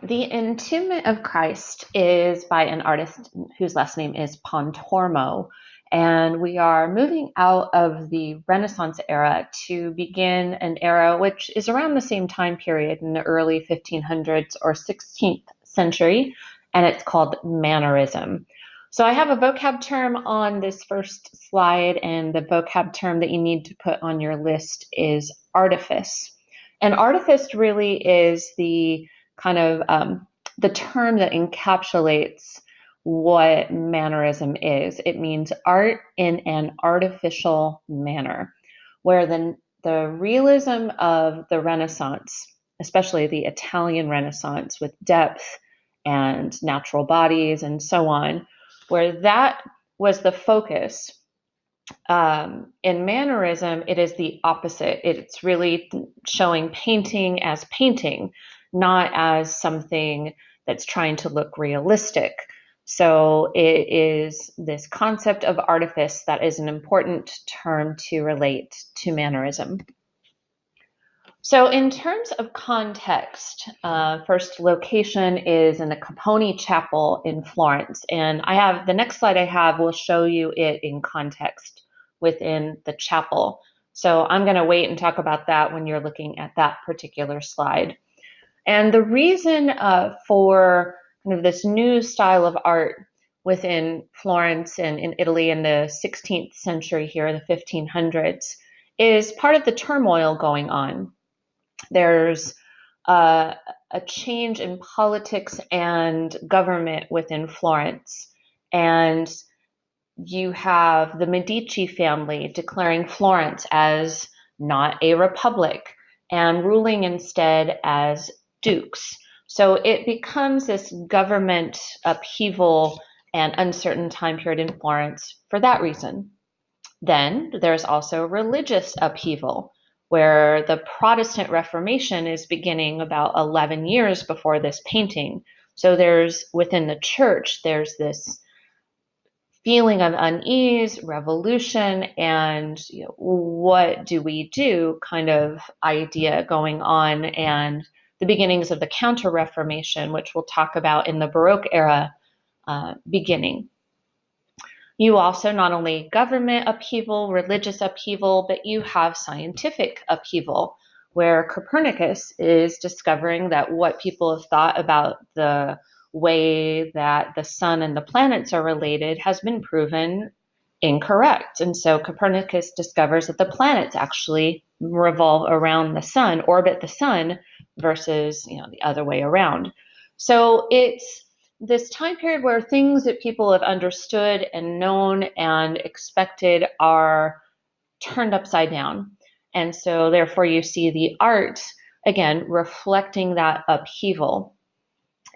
The Entombment of Christ is by an artist whose last name is Pontormo, and we are moving out of the Renaissance era to begin an era which is around the same time period in the early 1500s or 16th century, and it's called Mannerism. So I have a vocab term on this first slide, and the vocab term that you need to put on your list is artifice. And artifice really is the kind of the term that encapsulates what mannerism is. It means art in an artificial manner, where the realism of the Renaissance, especially the Italian Renaissance with depth and natural bodies and so on, where that was the focus. In mannerism, it is the opposite. It's really showing painting as painting, not as something that's trying to look realistic. So it is this concept of artifice that is an important term to relate to mannerism. So in terms of context, first location is in the Capone Chapel in Florence. And the next slide I have will show you it in context within the chapel. So I'm going to wait and talk about that when you're looking at that particular slide. And the reason for kind of this new style of art within Florence and in Italy in the 16th century here, the 1500s, is part of the turmoil going on. There's a change in politics and government within Florence. And you have the Medici family declaring Florence as not a republic and ruling instead as dukes. So it becomes this government upheaval and uncertain time period in Florence for that reason. Then there's also religious upheaval, where the Protestant Reformation is beginning about 11 years before this painting. So within the church, there's this feeling of unease, revolution, and what do we do kind of idea going on, and the beginnings of the Counter-Reformation, which we'll talk about in the Baroque era beginning. You also not only government upheaval, religious upheaval, but you have scientific upheaval, where Copernicus is discovering that what people have thought about the way that the sun and the planets are related has been proven incorrect. And so Copernicus discovers that the planets actually revolve around the sun, orbit the sun, versus the other way around. So it's this time period where things that people have understood and known and expected are turned upside down. And so therefore you see the art, again, reflecting that upheaval.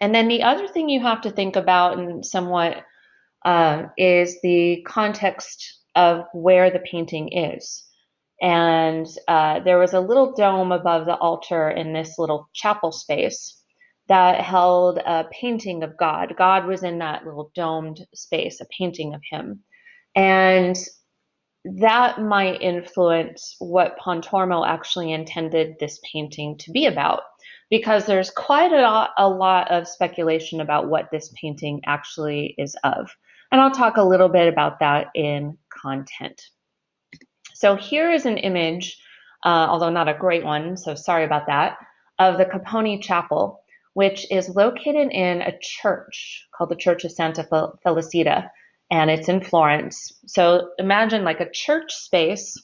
And then the other thing you have to think about and somewhat is the context of where the painting is. And there was a little dome above the altar in this little chapel space that held a painting of God. God was in that little domed space, a painting of him. And that might influence what Pontormo actually intended this painting to be about, because there's quite a lot of speculation about what this painting actually is of. And I'll talk a little bit about that in content. So here is an image, although not a great one, so sorry about that, of the Capone Chapel, which is located in a church called the Church of Santa Felicita, and it's in Florence. So imagine like a church space,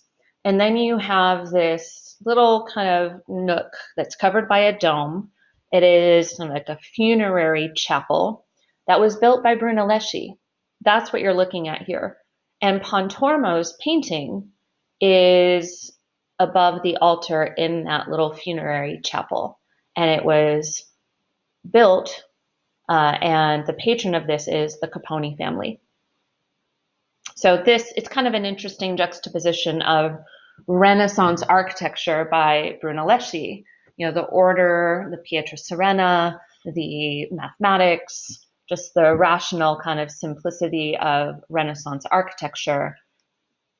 and then you have this little kind of nook that's covered by a dome. It is like a funerary chapel that was built by Brunelleschi. That's what you're looking at here. And Pontormo's painting is above the altar in that little funerary chapel. And it was built, and the patron of this is the Capone family. So it's kind of an interesting juxtaposition of Renaissance architecture by Brunelleschi, the order, the Pietra Serena, the mathematics, just the rational kind of simplicity of Renaissance architecture,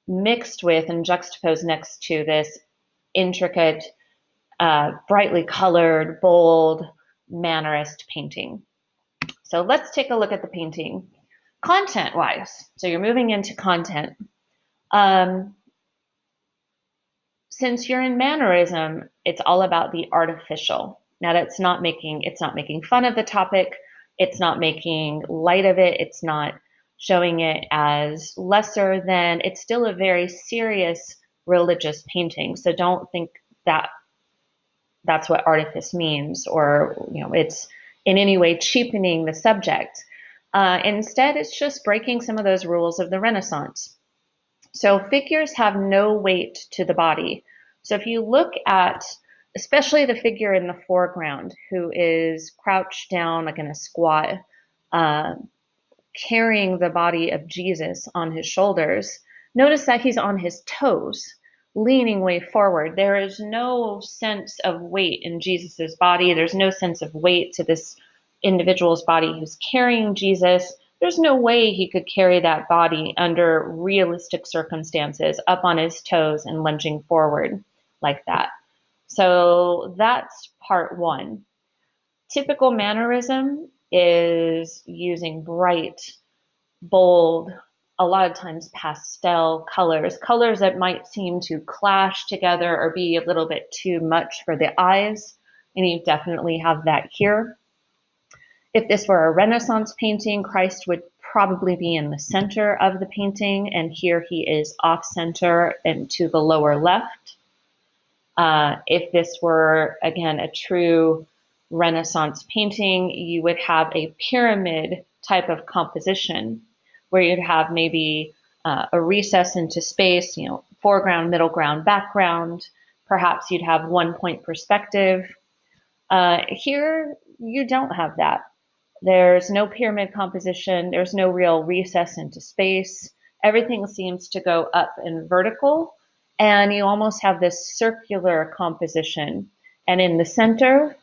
mixed with and juxtaposed next to this intricate, brightly colored, bold, mannerist painting. So let's take a look at the painting. Content-wise, so you're moving into content. Since you're in mannerism, it's all about the artificial. Now that's not making fun of the topic, it's not making light of it, it's not showing it as lesser than, it's still a very serious religious painting. So don't think that that's what artifice means, or it's in any way cheapening the subject. Instead, it's just breaking some of those rules of the Renaissance. So figures have no weight to the body. So if you look at, especially the figure in the foreground, who is crouched down like in a squat, carrying the body of Jesus on his shoulders, notice that he's on his toes, leaning way forward. There is no sense of weight in Jesus's body. There's no sense of weight to this individual's body who's carrying Jesus. There's no way he could carry that body under realistic circumstances up on his toes and lunging forward like that. So that's part one. Typical mannerism is using bright, bold, a lot of times pastel colors that might seem to clash together or be a little bit too much for the eyes. And you definitely have that here. If this were a Renaissance painting, Christ would probably be in the center of the painting, and here he is off center and to the lower left. If this were, again, a true Renaissance painting, you would have a pyramid type of composition where you'd have maybe a recess into space, foreground, middle ground, background. Perhaps you'd have 1 point perspective. Here, you don't have that. There's no pyramid composition. There's no real recess into space. Everything seems to go up and vertical, and you almost have this circular composition. And in the center,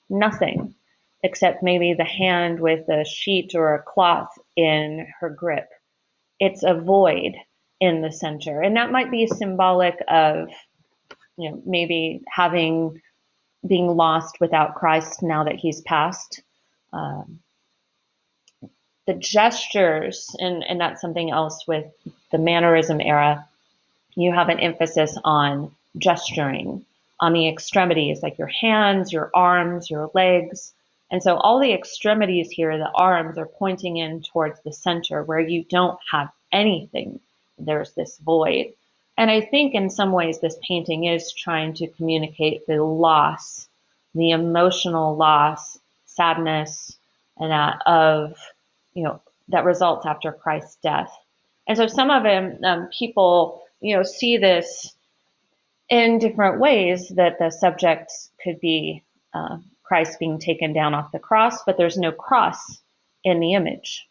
nothing, except maybe the hand with a sheet or a cloth in her grip. It's a void in the center. And that might be symbolic of, maybe being lost without Christ now that he's passed. The gestures, and that's something else with the mannerism era, you have an emphasis on gesturing, on the extremities, like your hands, your arms, your legs. And so all the extremities here, the arms, are pointing in towards the center where you don't have anything. There's this void. And I think in some ways this painting is trying to communicate the loss, the emotional loss, sadness, and that results after Christ's death. And so some of them, people, see this in different ways, that the subject could be Christ being taken down off the cross, but there's no cross in the image.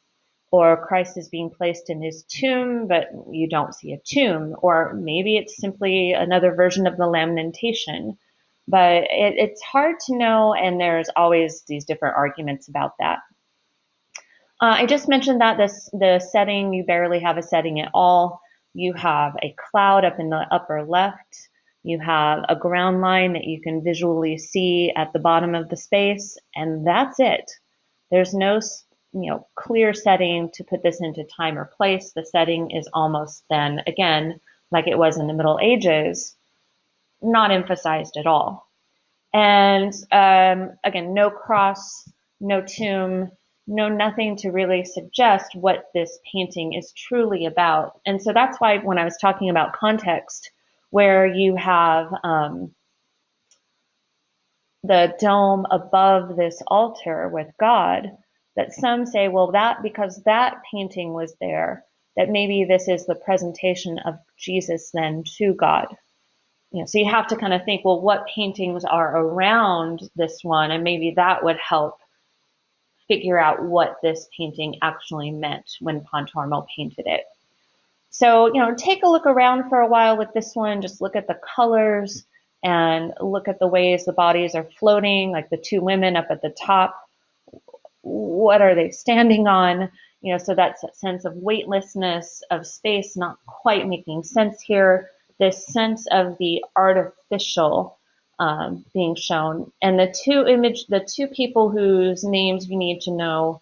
Or Christ is being placed in his tomb, but you don't see a tomb. Or maybe it's simply another version of the lamentation. But it's hard to know, and there's always these different arguments about that. I just mentioned that the setting, you barely have a setting at all. You have a cloud up in the upper left. You have a ground line that you can visually see at the bottom of the space, and that's it. There's no clear setting to put this into time or place. The setting is almost then, again, like it was in the Middle Ages, not emphasized at all. And again, no cross, no tomb, no nothing to really suggest what this painting is truly about. And so that's why when I was talking about context, where you have the dome above this altar with God, that some say, well, that because that painting was there, that maybe this is the presentation of Jesus then to God. So you have to kind of think, well, what paintings are around this one, and maybe that would help figure out what this painting actually meant when Pontormo painted it. So, take a look around for a while with this one. Just look at the colors and look at the ways the bodies are floating, like the two women up at the top. What are they standing on? So that's a sense of weightlessness, of space not quite making sense here. This sense of the artificial, being shown. And the two people whose names you need to know,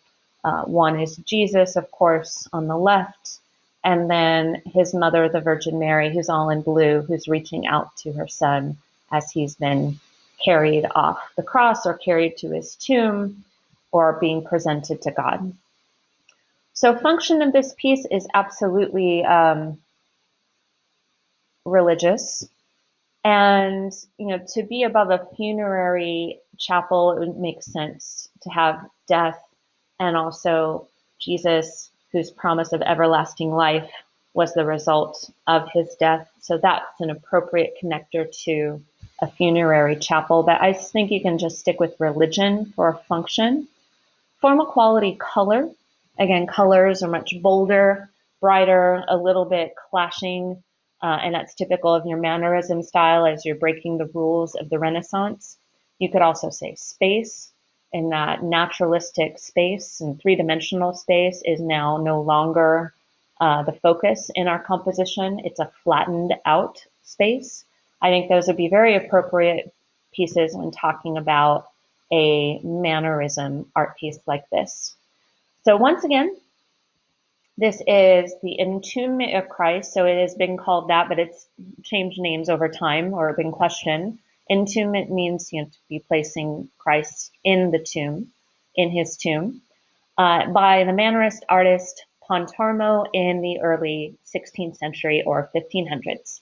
one is Jesus, of course, on the left, and then his mother, the Virgin Mary, who's all in blue, who's reaching out to her son as he's been carried off the cross or carried to his tomb or being presented to God. So function of this piece is absolutely religious. And, to be above a funerary chapel, it would make sense to have death and also Jesus, whose promise of everlasting life was the result of his death. So that's an appropriate connector to a funerary chapel. But I think you can just stick with religion for a function. Formal quality color. Again, colors are much bolder, brighter, a little bit clashing, and that's typical of your mannerism style as you're breaking the rules of the Renaissance. You could also say space, in that naturalistic space and three-dimensional space is now no longer the focus in our composition. It's a flattened out space. I think those would be very appropriate pieces when talking about a mannerism art piece like this. So once again, this is the Entombment of Christ. So it has been called that, but it's changed names over time or been questioned. Entombment means to be placing Christ in the tomb, in his tomb, by the Mannerist artist Pontormo in the early 16th century or 1500s.